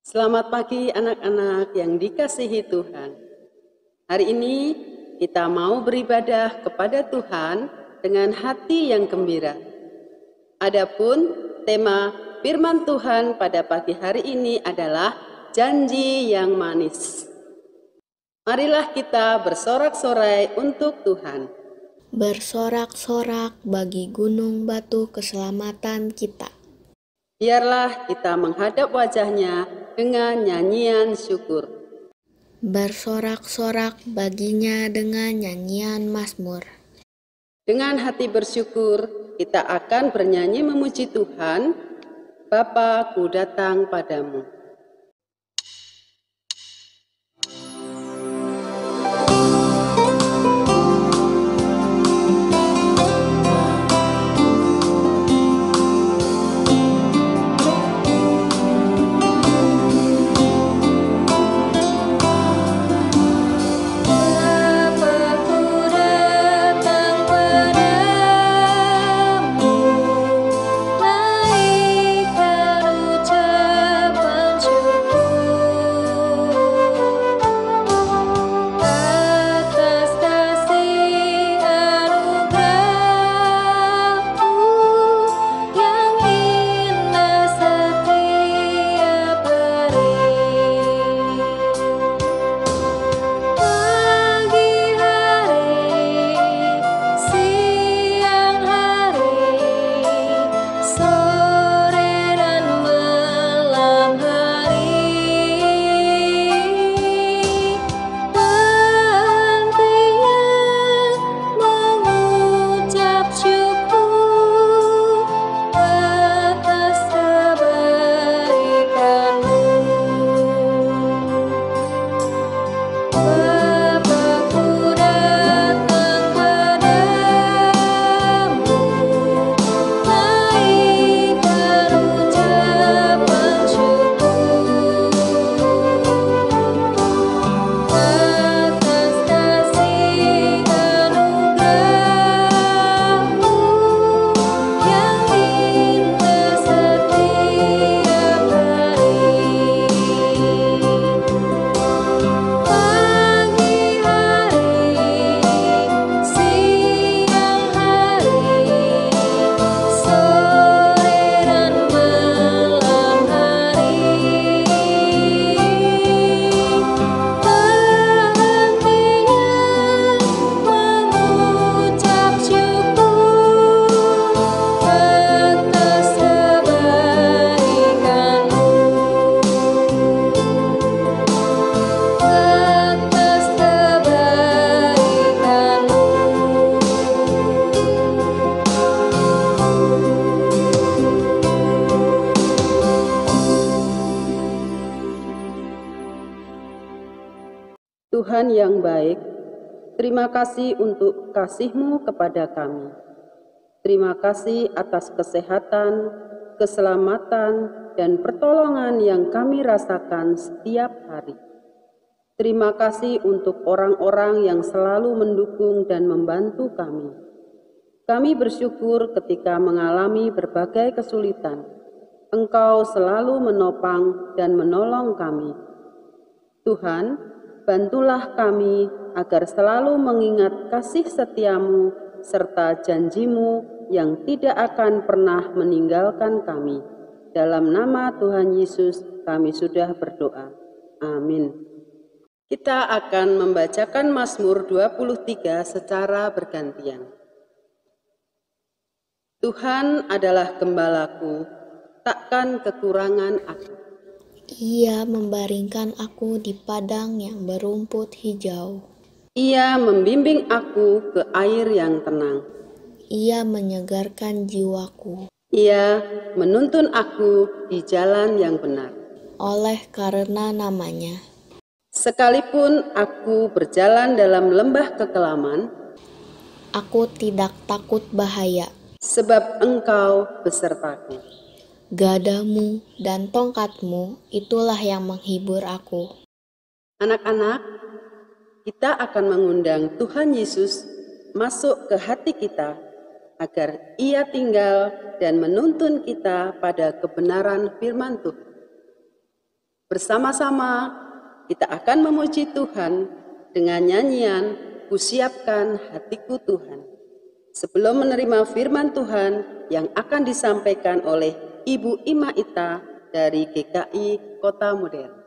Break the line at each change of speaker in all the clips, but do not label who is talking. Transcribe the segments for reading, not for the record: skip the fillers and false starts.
Selamat pagi anak-anak yang dikasihi Tuhan. Hari ini kita mau beribadah kepada Tuhan dengan hati yang gembira. Adapun tema firman Tuhan pada pagi hari ini adalah janji yang manis. Marilah kita bersorak-sorai untuk Tuhan.
Bersorak-sorak bagi gunung batu keselamatan kita.
Biarlah kita menghadap wajahnya dengan nyanyian syukur.
Bersorak-sorak baginya dengan nyanyian mazmur.
Dengan hati bersyukur, kita akan bernyanyi memuji Tuhan. Bapa, ku datang padamu. Tuhan yang baik, terima kasih untuk kasih-Mu kepada kami. Terima kasih atas kesehatan, keselamatan, dan pertolongan yang kami rasakan setiap hari. Terima kasih untuk orang-orang yang selalu mendukung dan membantu kami. Kami bersyukur ketika mengalami berbagai kesulitan. Engkau selalu menopang dan menolong kami. Tuhan, bantulah kami agar selalu mengingat kasih setiamu serta janjimu yang tidak akan pernah meninggalkan kami. Dalam nama Tuhan Yesus kami sudah berdoa. Amin. Kita akan membacakan Mazmur 23 secara bergantian. Tuhan adalah gembalaku, takkan kekurangan aku.
Ia membaringkan aku di padang yang berumput hijau.
Ia membimbing aku ke air yang tenang.
Ia menyegarkan jiwaku.
Ia menuntun aku di jalan yang benar.
Oleh karena namanya.
Sekalipun aku berjalan dalam lembah kekelaman,
aku tidak takut bahaya.
Sebab Engkau besertaku.
Gadamu dan tongkatmu itulah yang menghibur aku.
Anak-anak, kita akan mengundang Tuhan Yesus masuk ke hati kita agar Ia tinggal dan menuntun kita pada kebenaran firman Tuhan. Bersama-sama kita akan memuji Tuhan dengan nyanyian "Kusiapkan Hatiku Tuhan". Sebelum menerima firman Tuhan yang akan disampaikan oleh Ibu Ima Ita dari GKI Kota Modern.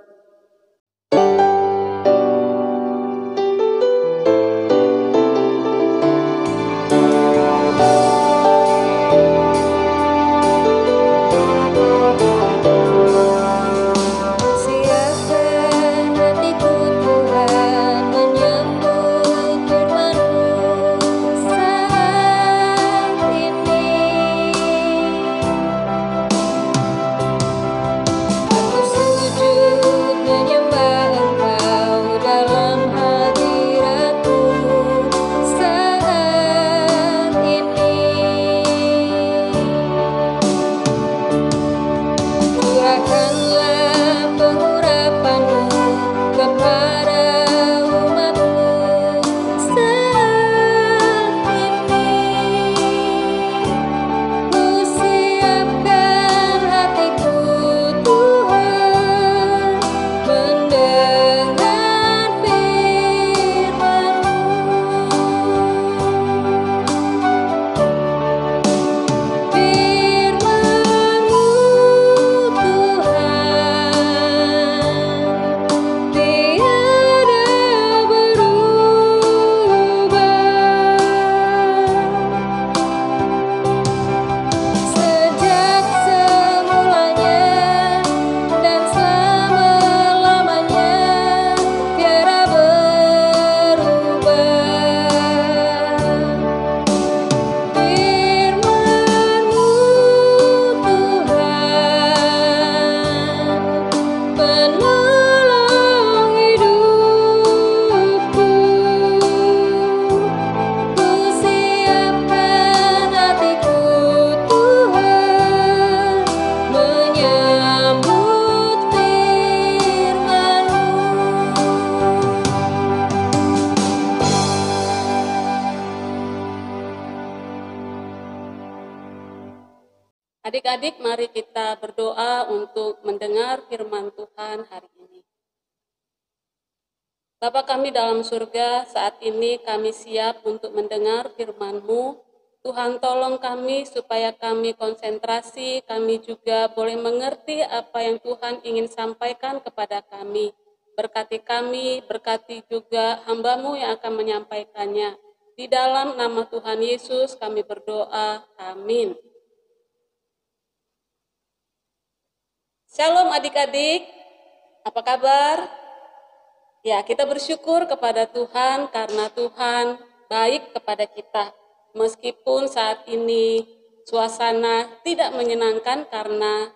Adik-adik, mari kita berdoa untuk mendengar firman Tuhan hari ini. Bapa kami dalam surga, saat ini kami siap untuk mendengar firman-Mu. Tuhan tolong kami supaya kami konsentrasi, kami juga boleh mengerti apa yang Tuhan ingin sampaikan kepada kami. Berkati kami, berkati juga hamba-Mu yang akan menyampaikannya. Di dalam nama Tuhan Yesus kami berdoa, amin. Shalom adik-adik, apa kabar? Ya, kita bersyukur kepada Tuhan karena Tuhan baik kepada kita. Meskipun saat ini suasana tidak menyenangkan karena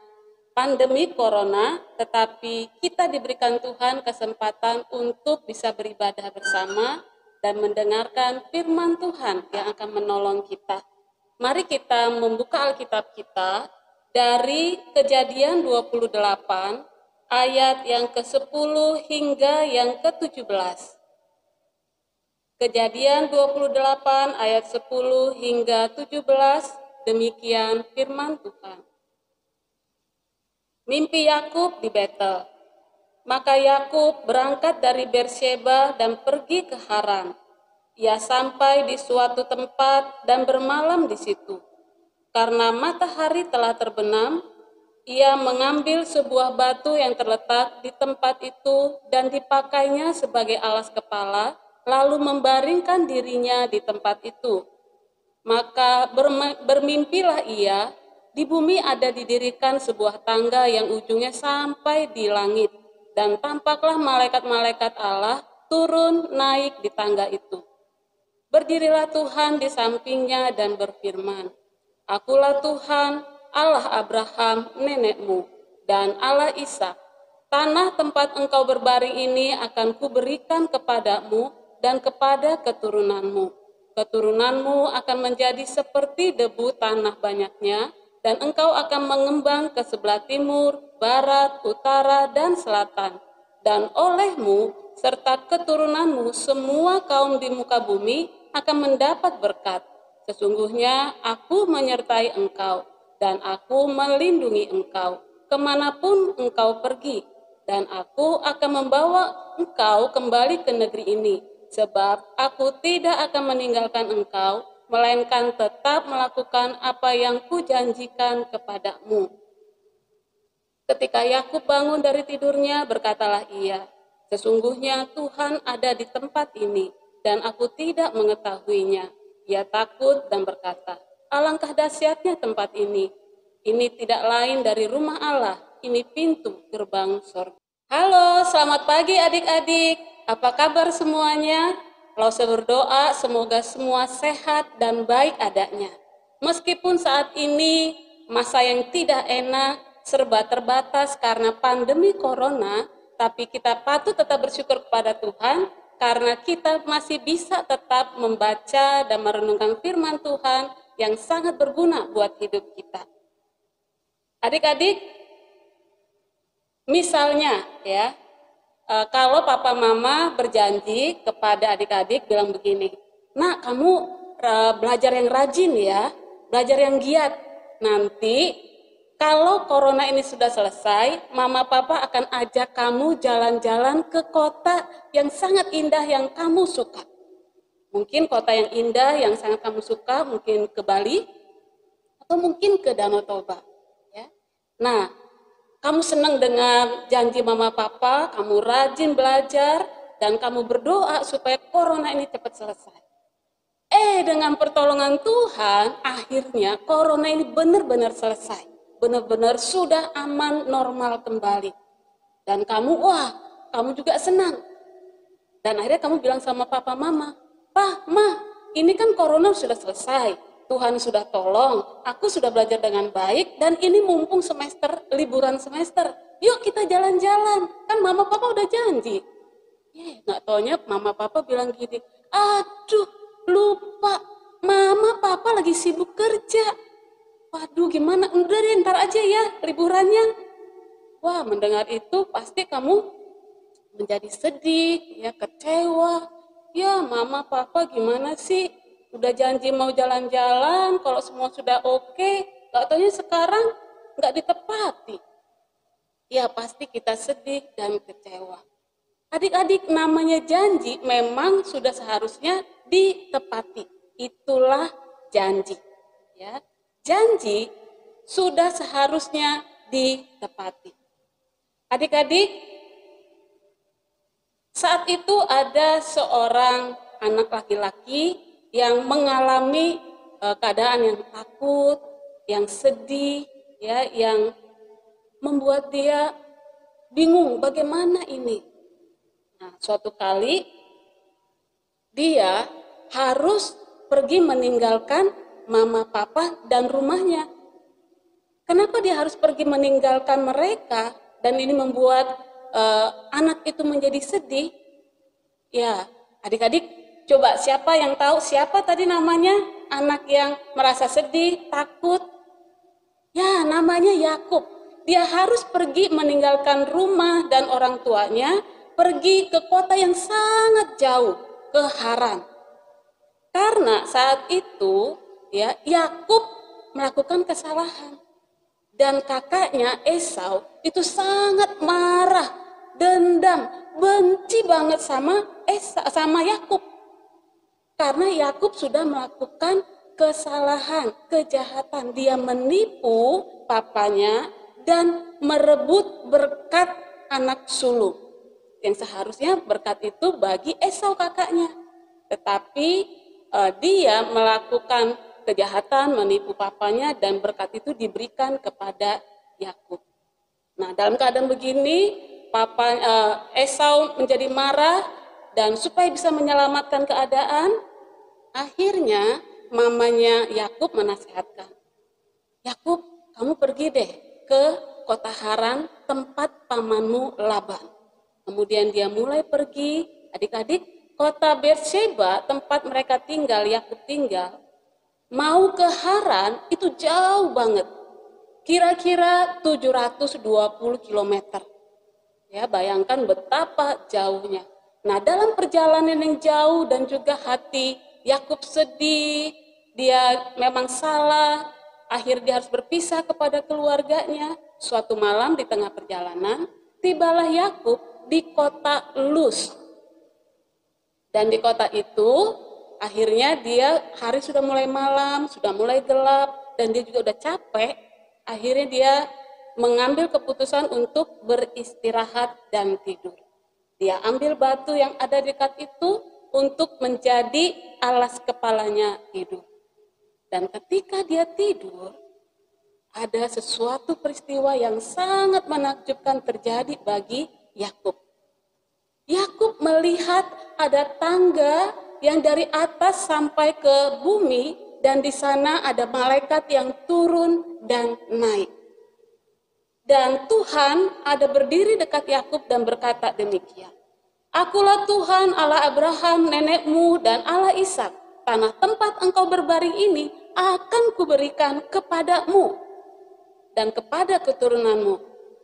pandemi corona, tetapi kita diberikan Tuhan kesempatan untuk bisa beribadah bersama dan mendengarkan firman Tuhan yang akan menolong kita. Mari kita membuka Alkitab kita dari Kejadian 28 ayat yang ke-10 hingga yang ke-17. Kejadian 28 ayat 10 hingga 17, demikian firman Tuhan. Mimpi Yakub di Betel. Maka Yakub berangkat dari Beersheba dan pergi ke Haran. Ia sampai di suatu tempat dan bermalam di situ. Karena matahari telah terbenam, ia mengambil sebuah batu yang terletak di tempat itu dan dipakainya sebagai alas kepala, lalu membaringkan dirinya di tempat itu. Maka bermimpilah ia, di bumi ada didirikan sebuah tangga yang ujungnya sampai di langit, dan tampaklah malaikat-malaikat Allah turun naik di tangga itu. Berdirilah Tuhan di sampingnya dan berfirman, Akulah Tuhan, Allah Abraham, nenekmu, dan Allah Ishak. Tanah tempat engkau berbaring ini akan kuberikan kepadamu dan kepada keturunanmu. Keturunanmu akan menjadi seperti debu tanah banyaknya, dan engkau akan mengembang ke sebelah timur, barat, utara, dan selatan. Dan olehmu, serta keturunanmu, semua kaum di muka bumi akan mendapat berkat. Sesungguhnya aku menyertai engkau, dan aku melindungi engkau, kemanapun engkau pergi. dan aku akan membawa engkau kembali ke negeri ini, sebab aku tidak akan meninggalkan engkau, melainkan tetap melakukan apa yang kujanjikan kepadamu. Ketika Yakub bangun dari tidurnya, berkatalah ia, sesungguhnya Tuhan ada di tempat ini, dan aku tidak mengetahuinya. Ia takut dan berkata, alangkah dahsyatnya tempat ini. Ini tidak lain dari rumah Allah, ini pintu gerbang sorga. Halo, selamat pagi adik-adik. Apa kabar semuanya? Kalau saya berdoa, semoga semua sehat dan baik adanya. Meskipun saat ini masa yang tidak enak, serba terbatas karena pandemi corona, tapi kita patut tetap bersyukur kepada Tuhan karena kita masih bisa tetap membaca dan merenungkan firman Tuhan yang sangat berguna buat hidup kita. Adik-adik, misalnya ya, kalau papa mama berjanji kepada adik-adik bilang begini, nak kamu belajar yang rajin ya, belajar yang giat, nanti kalau corona ini sudah selesai, mama papa akan ajak kamu jalan-jalan ke kota yang sangat indah yang kamu suka. Mungkin kota yang indah yang sangat kamu suka, mungkin ke Bali, atau mungkin ke Danau Toba. Ya. Nah, kamu senang dengan janji mama papa, kamu rajin belajar, dan kamu berdoa supaya corona ini cepat selesai. Dengan pertolongan Tuhan, akhirnya corona ini benar-benar selesai. Benar-benar sudah aman, normal kembali. Dan kamu, kamu juga senang. Dan akhirnya kamu bilang sama papa mama, Pak, Ma, ini kan corona sudah selesai. Tuhan sudah tolong, aku sudah belajar dengan baik, dan ini mumpung semester, liburan semester. Yuk kita jalan-jalan, kan mama papa udah janji. Nggak taunya mama papa bilang gini, aduh lupa, mama papa lagi sibuk kerja. Waduh gimana, udah deh ntar aja ya liburannya. Wah mendengar itu pasti kamu menjadi sedih, ya kecewa. Ya mama papa gimana sih, udah janji mau jalan-jalan, kalau semua sudah oke, gak taunya sekarang gak ditepati. Ya pasti kita sedih dan kecewa. Adik-adik, namanya janji memang sudah seharusnya ditepati. Itulah janji. Ya. Janji sudah seharusnya ditepati. Adik-adik, saat itu ada seorang anak laki-laki yang mengalami keadaan yang takut, yang sedih, ya, yang membuat dia bingung bagaimana ini. Nah, suatu kali dia harus pergi meninggalkan mama, papa, dan rumahnya. Kenapa dia harus pergi meninggalkan mereka dan ini membuat anak itu menjadi sedih? Ya, adik-adik, coba siapa yang tahu siapa tadi namanya anak yang merasa sedih, takut? Ya, namanya Yakub. Dia harus pergi meninggalkan rumah dan orang tuanya, pergi ke kota yang sangat jauh, ke Haran. Karena saat itu ya Yakub melakukan kesalahan dan kakaknya Esau itu sangat marah, dendam, benci banget sama Yakub karena Yakub sudah melakukan kesalahan, kejahatan. Dia menipu papanya dan merebut berkat anak sulung yang seharusnya berkat itu bagi Esau kakaknya, tetapi dia melakukan kejahatan, menipu papanya, dan berkat itu diberikan kepada Yakub. Nah, dalam keadaan begini, Esau menjadi marah, dan supaya bisa menyelamatkan keadaan, akhirnya mamanya Yakub menasihatkan, Yakub, kamu pergi deh ke kota Haran, tempat pamanmu Laban. Kemudian dia mulai pergi, adik-adik, kota Beersheba, tempat mereka tinggal, Yakub tinggal, mau ke Haran itu jauh banget. Kira-kira 720 km. Ya, bayangkan betapa jauhnya. Nah, dalam perjalanan yang jauh dan juga hati Yakub sedih, dia memang salah, akhirnya dia harus berpisah kepada keluarganya. Suatu malam di tengah perjalanan, tibalah Yakub di kota Luz. Dan di kota itu akhirnya hari sudah mulai malam, sudah mulai gelap, dan dia juga udah capek. Akhirnya dia mengambil keputusan untuk beristirahat dan tidur. Dia ambil batu yang ada di dekat itu untuk menjadi alas kepalanya tidur. Dan ketika dia tidur, ada sesuatu peristiwa yang sangat menakjubkan terjadi bagi Yakub. Yakub melihat ada tangga yang dari atas sampai ke bumi, dan di sana ada malaikat yang turun dan naik. Dan Tuhan ada berdiri dekat Yakub dan berkata demikian, "Akulah Tuhan Allah Abraham nenekmu dan Allah Ishak. Tanah tempat engkau berbaring ini akan kuberikan kepadamu dan kepada keturunanmu.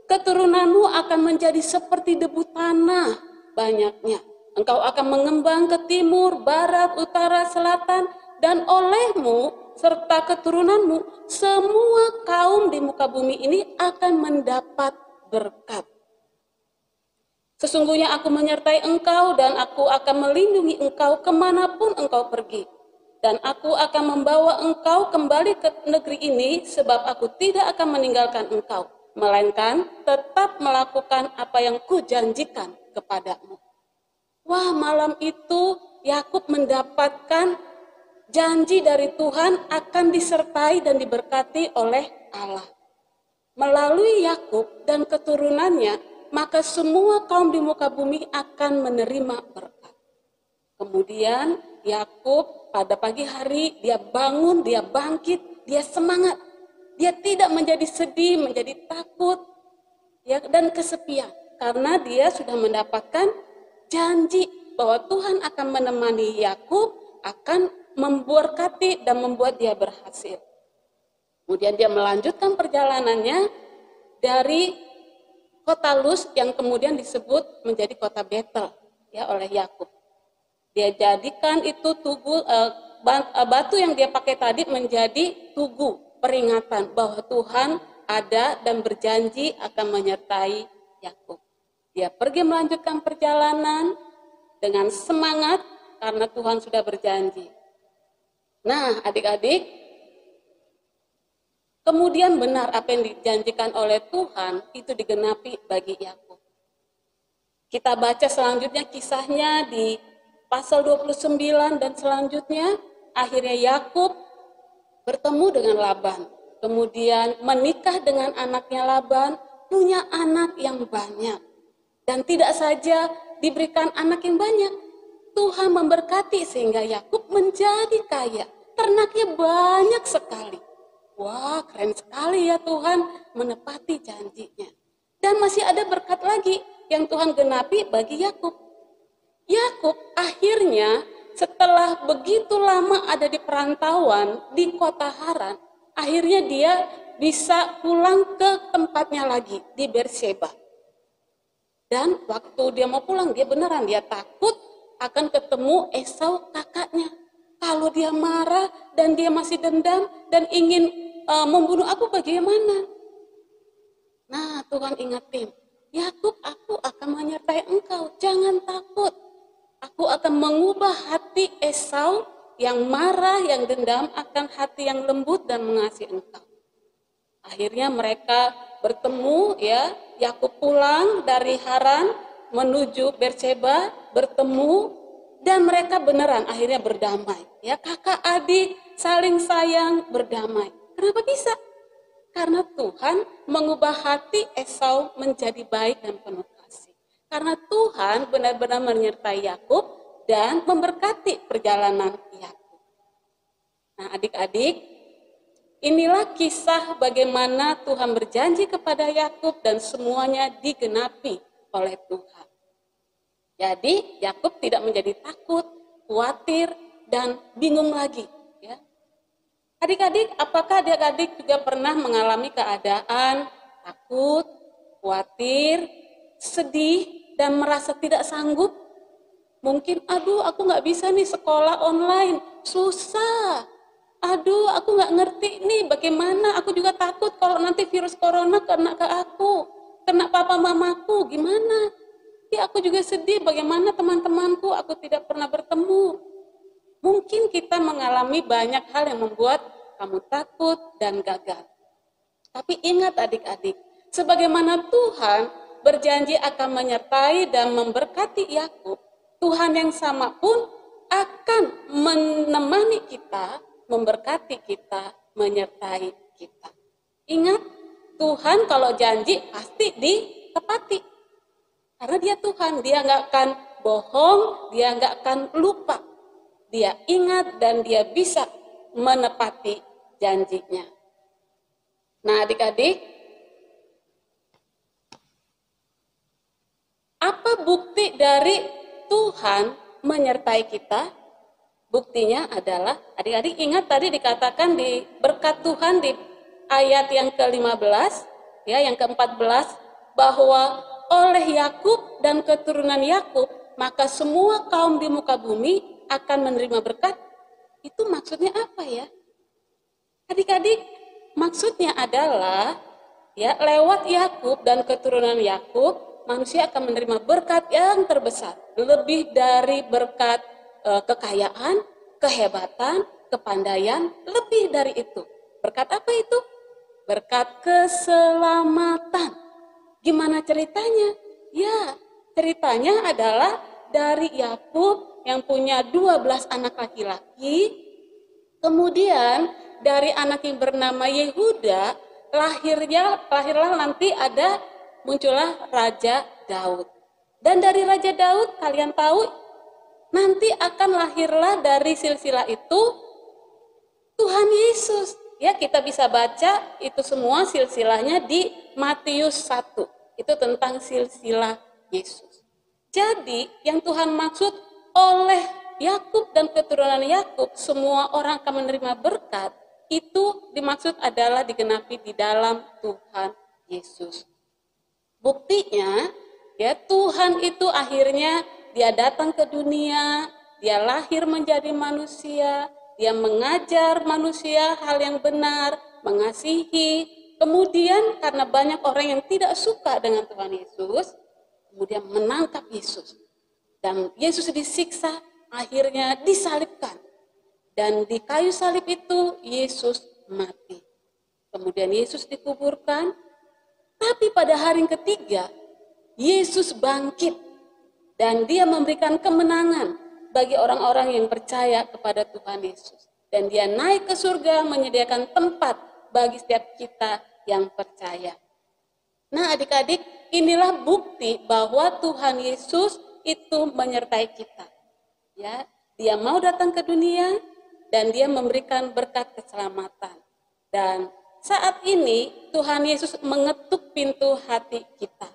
Keturunanmu akan menjadi seperti debu tanah banyaknya. Engkau akan mengembang ke timur, barat, utara, selatan, dan olehmu serta keturunanmu semua kaum di muka bumi ini akan mendapat berkat. Sesungguhnya aku menyertai engkau dan aku akan melindungi engkau kemanapun engkau pergi. Dan aku akan membawa engkau kembali ke negeri ini sebab aku tidak akan meninggalkan engkau, melainkan tetap melakukan apa yang kujanjikan kepadamu." Wah, malam itu Yakub mendapatkan janji dari Tuhan akan disertai dan diberkati oleh Allah. Melalui Yakub dan keturunannya, maka semua kaum di muka bumi akan menerima berkat. Kemudian Yakub pada pagi hari dia bangun, dia bangkit, dia semangat. Dia tidak menjadi sedih, menjadi takut ya, dan kesepian. Karena dia sudah mendapatkan janji bahwa Tuhan akan menemani Yakub, akan memberkati dan membuat dia berhasil. Kemudian dia melanjutkan perjalanannya dari kota Luz yang kemudian disebut menjadi kota Betel ya oleh Yakub. Dia jadikan itu batu yang dia pakai tadi menjadi tugu peringatan bahwa Tuhan ada dan berjanji akan menyertai Yakub. Dia pergi melanjutkan perjalanan dengan semangat karena Tuhan sudah berjanji. Nah, adik-adik, kemudian benar apa yang dijanjikan oleh Tuhan itu digenapi bagi Yakub. Kita baca selanjutnya kisahnya di pasal 29 dan selanjutnya, akhirnya Yakub bertemu dengan Laban. Kemudian menikah dengan anaknya Laban, punya anak yang banyak. Dan tidak saja diberikan anak yang banyak, Tuhan memberkati sehingga Yakub menjadi kaya. Ternaknya banyak sekali. Wah, keren sekali ya Tuhan menepati janjinya. Dan masih ada berkat lagi yang Tuhan genapi bagi Yakub. Yakub akhirnya setelah begitu lama ada di perantauan di kota Haran, akhirnya dia bisa pulang ke tempatnya lagi di Beersheba. Dan waktu dia mau pulang, dia takut akan ketemu Esau kakaknya. Kalau dia marah dan dia masih dendam dan ingin membunuh aku bagaimana? Nah, Tuhan ingetin, Yakub, aku akan menyertai engkau, jangan takut. Aku akan mengubah hati Esau yang marah, yang dendam akan hati yang lembut dan mengasihi engkau. Akhirnya mereka bertemu ya, Yakub pulang dari Haran menuju Beersheba, bertemu dan mereka beneran akhirnya berdamai. Ya, kakak adik saling sayang, berdamai. Kenapa bisa? Karena Tuhan mengubah hati Esau menjadi baik dan penuh kasih. Karena Tuhan benar-benar menyertai Yakub dan memberkati perjalanan Yakub. Nah, adik-adik, inilah kisah bagaimana Tuhan berjanji kepada Yakub dan semuanya digenapi oleh Tuhan. Jadi Yakub tidak menjadi takut, khawatir, dan bingung lagi. Ya. Adik-adik, apakah adik-adik juga pernah mengalami keadaan takut, khawatir, sedih, dan merasa tidak sanggup? Mungkin, aduh aku nggak bisa nih sekolah online, susah. Aduh, aku nggak ngerti nih bagaimana, aku juga takut kalau nanti virus corona kena ke aku. kena papa mamaku, gimana? Ya aku juga sedih, bagaimana teman-temanku, aku tidak pernah bertemu. Mungkin kita mengalami banyak hal yang membuat kamu takut dan gagal. Tapi ingat adik-adik, sebagaimana Tuhan berjanji akan menyertai dan memberkati Yakub, Tuhan yang sama pun akan menemani kita, memberkati kita, menyertai kita. Ingat, Tuhan kalau janji pasti ditepati. Karena dia Tuhan, dia nggak akan bohong, dia nggak akan lupa. Dia ingat dan dia bisa menepati janjinya. Nah adik-adik, apa bukti dari Tuhan menyertai kita? Buktinya adalah, adik-adik ingat tadi dikatakan di berkat Tuhan di ayat yang ke-15, ya, yang ke-14, bahwa oleh Yakub dan keturunan Yakub, maka semua kaum di muka bumi akan menerima berkat. Itu maksudnya apa ya? Adik-adik, maksudnya adalah ya lewat Yakub dan keturunan Yakub, manusia akan menerima berkat yang terbesar, lebih dari berkat kekayaan, kehebatan, kepandaian, lebih dari itu. Berkat apa itu? Berkat keselamatan. Gimana ceritanya? Ya, ceritanya adalah dari Yakub yang punya 12 anak laki-laki, kemudian dari anak yang bernama Yehuda, lahirlah nanti muncullah Raja Daud. Dan dari Raja Daud, kalian tahu, nanti akan lahirlah dari silsilah itu Tuhan Yesus. Ya, kita bisa baca itu semua silsilahnya di Matius 1. Itu tentang silsilah Yesus. Jadi, yang Tuhan maksud oleh Yakub dan keturunan Yakub, semua orang akan menerima berkat, itu dimaksud adalah digenapi di dalam Tuhan Yesus. Buktinya, ya Tuhan itu akhirnya dia datang ke dunia, dia lahir menjadi manusia, dia mengajar manusia hal yang benar, mengasihi. Kemudian karena banyak orang yang tidak suka dengan Tuhan Yesus, kemudian menangkap Yesus. Dan Yesus disiksa, akhirnya disalibkan. Dan di kayu salib itu Yesus mati. Kemudian Yesus dikuburkan, tapi pada hari yang ketiga Yesus bangkit. Dan dia memberikan kemenangan bagi orang-orang yang percaya kepada Tuhan Yesus. Dan dia naik ke surga menyediakan tempat bagi setiap kita yang percaya. Nah adik-adik, inilah bukti bahwa Tuhan Yesus itu menyertai kita. Ya, dia mau datang ke dunia dan dia memberikan berkat keselamatan. Dan saat ini Tuhan Yesus mengetuk pintu hati kita.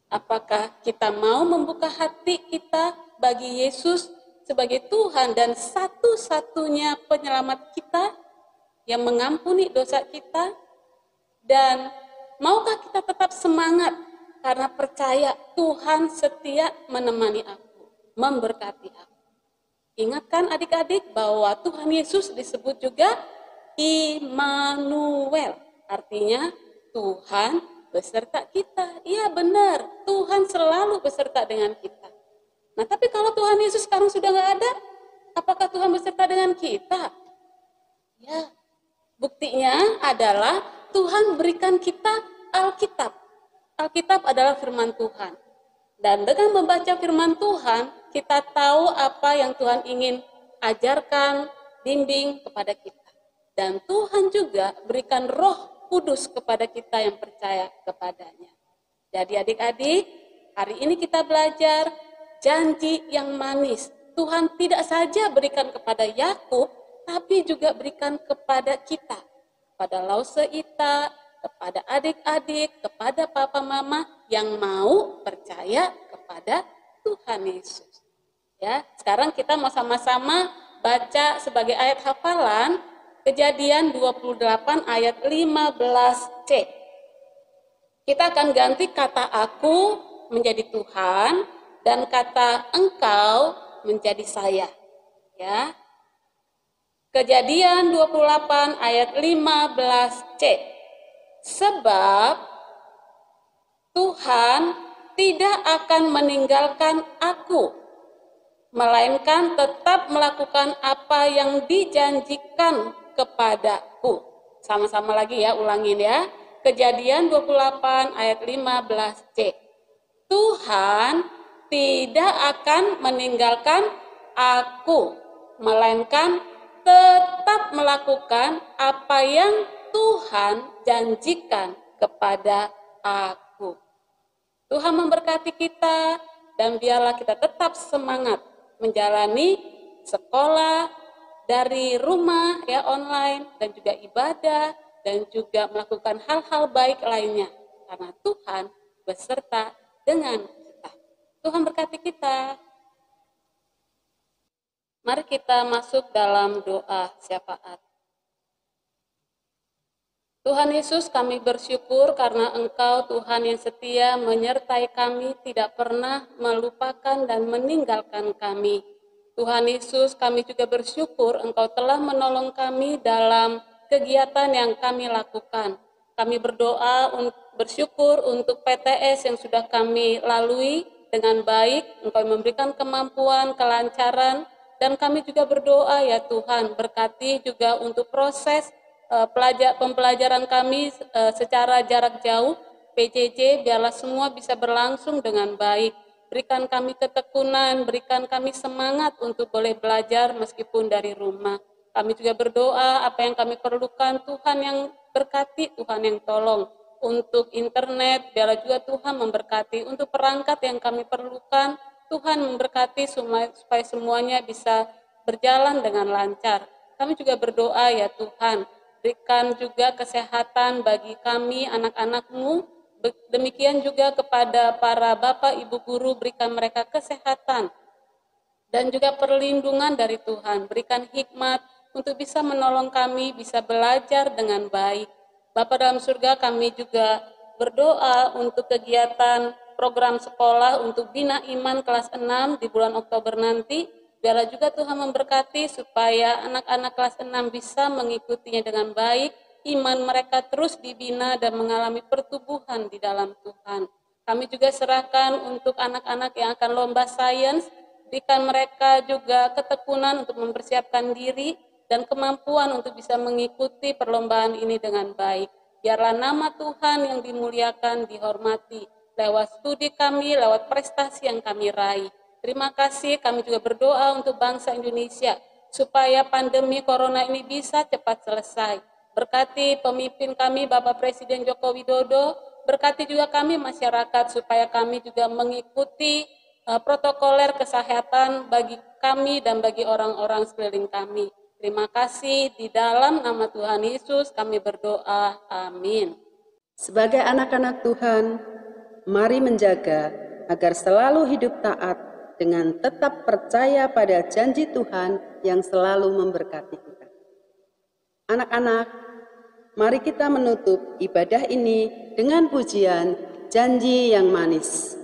Apakah kita mau membuka hati kita bagi Yesus sebagai Tuhan dan satu-satunya penyelamat kita yang mengampuni dosa kita? Dan maukah kita tetap semangat karena percaya Tuhan setia menemani aku, memberkati aku? Ingatkan adik-adik bahwa Tuhan Yesus disebut juga Immanuel, artinya Tuhan beserta kita. Iya benar, Tuhan selalu beserta dengan kita. Nah tapi kalau Tuhan Yesus sekarang sudah nggak ada, apakah Tuhan beserta dengan kita? Ya, buktinya adalah Tuhan berikan kita Alkitab. Alkitab adalah firman Tuhan. Dan dengan membaca firman Tuhan, kita tahu apa yang Tuhan ingin ajarkan, bimbing kepada kita. Dan Tuhan juga berikan Roh Kudus kepada kita yang percaya kepadanya. Jadi adik-adik, hari ini kita belajar janji yang manis. Tuhan tidak saja berikan kepada Yakub, tapi juga berikan kepada kita. Kepada Lauseita, kepada adik-adik, kepada papa mama yang mau percaya kepada Tuhan Yesus. Ya, sekarang kita mau sama-sama baca sebagai ayat hafalan Kejadian 28 ayat 15c. Kita akan ganti kata aku menjadi Tuhan dan kata engkau menjadi saya. Ya. Kejadian 28 ayat 15c. Sebab Tuhan tidak akan meninggalkan aku, melainkan tetap melakukan apa yang dijanjikan kepadaku. Sama-sama lagi ya, ulangin ya. Kejadian 28 ayat 15c. Tuhan tidak akan meninggalkan aku, melainkan tetap melakukan apa yang Tuhan janjikan kepada aku. Tuhan memberkati kita, dan biarlah kita tetap semangat menjalani sekolah dari rumah ya, online, dan juga ibadah, dan juga melakukan hal-hal baik lainnya, karena Tuhan beserta dengan kita. Tuhan berkati kita. Mari kita masuk dalam doa syafaat. Tuhan Yesus, kami bersyukur karena Engkau Tuhan yang setia menyertai kami, tidak pernah melupakan dan meninggalkan kami. Tuhan Yesus, kami juga bersyukur Engkau telah menolong kami dalam kegiatan yang kami lakukan. Kami berdoa bersyukur untuk PTS yang sudah kami lalui dengan baik. Engkau memberikan kemampuan, kelancaran, dan kami juga berdoa ya Tuhan, berkati juga untuk proses pembelajaran kami secara jarak jauh, PJJ, biarlah semua bisa berlangsung dengan baik. Berikan kami ketekunan, berikan kami semangat untuk boleh belajar meskipun dari rumah. Kami juga berdoa apa yang kami perlukan, Tuhan yang berkati, Tuhan yang tolong. Untuk internet, biarlah juga Tuhan memberkati. Untuk perangkat yang kami perlukan, Tuhan memberkati supaya semuanya bisa berjalan dengan lancar. Kami juga berdoa ya Tuhan, berikan juga kesehatan bagi kami, anak-anak-Mu. Demikian juga kepada para bapak, ibu guru, berikan mereka kesehatan dan juga perlindungan dari Tuhan. Berikan hikmat untuk bisa menolong kami, bisa belajar dengan baik. Bapa dalam surga, kami juga berdoa untuk kegiatan program sekolah untuk Bina Iman kelas 6 di bulan Oktober nanti. Biarlah juga Tuhan memberkati supaya anak-anak kelas 6 bisa mengikutinya dengan baik, iman mereka terus dibina dan mengalami pertumbuhan di dalam Tuhan. Kami juga serahkan untuk anak-anak yang akan lomba sains, berikan mereka juga ketekunan untuk mempersiapkan diri dan kemampuan untuk bisa mengikuti perlombaan ini dengan baik. Biarlah nama Tuhan yang dimuliakan, dihormati lewat studi kami, lewat prestasi yang kami raih. Terima kasih, kami juga berdoa untuk bangsa Indonesia, supaya pandemi corona ini bisa cepat selesai. Berkati pemimpin kami, Bapak Presiden Joko Widodo, berkati juga kami masyarakat, supaya kami juga mengikuti protokoler kesehatan bagi kami dan bagi orang-orang sekeliling kami. Terima kasih, di dalam nama Tuhan Yesus kami berdoa, amin.
Sebagai anak-anak Tuhan, mari menjaga agar selalu hidup taat dengan tetap percaya pada janji Tuhan yang selalu memberkati kita. Anak-anak, mari kita menutup ibadah ini dengan pujian Janji yang Manis.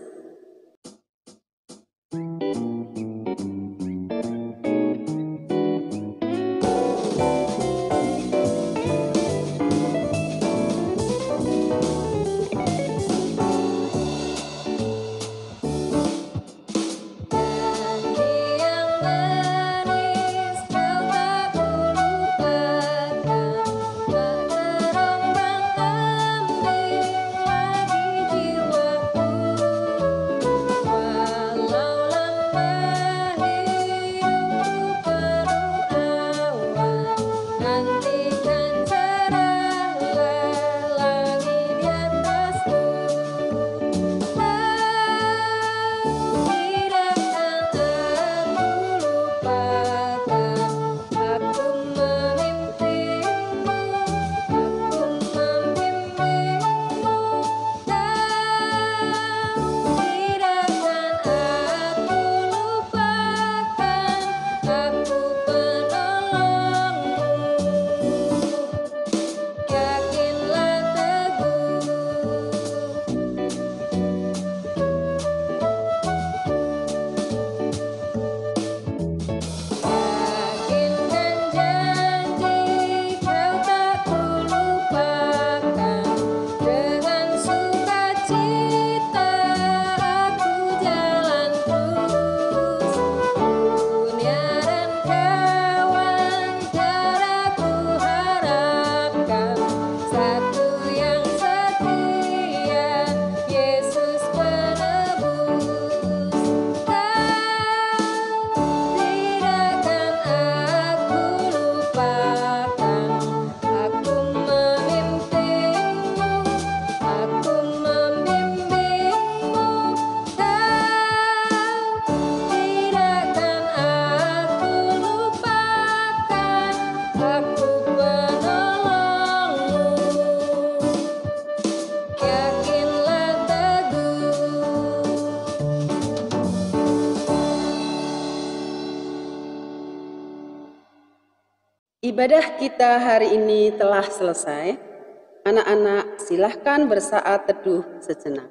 Ibadah kita hari ini telah selesai. Anak-anak, silahkan bersaat teduh sejenak.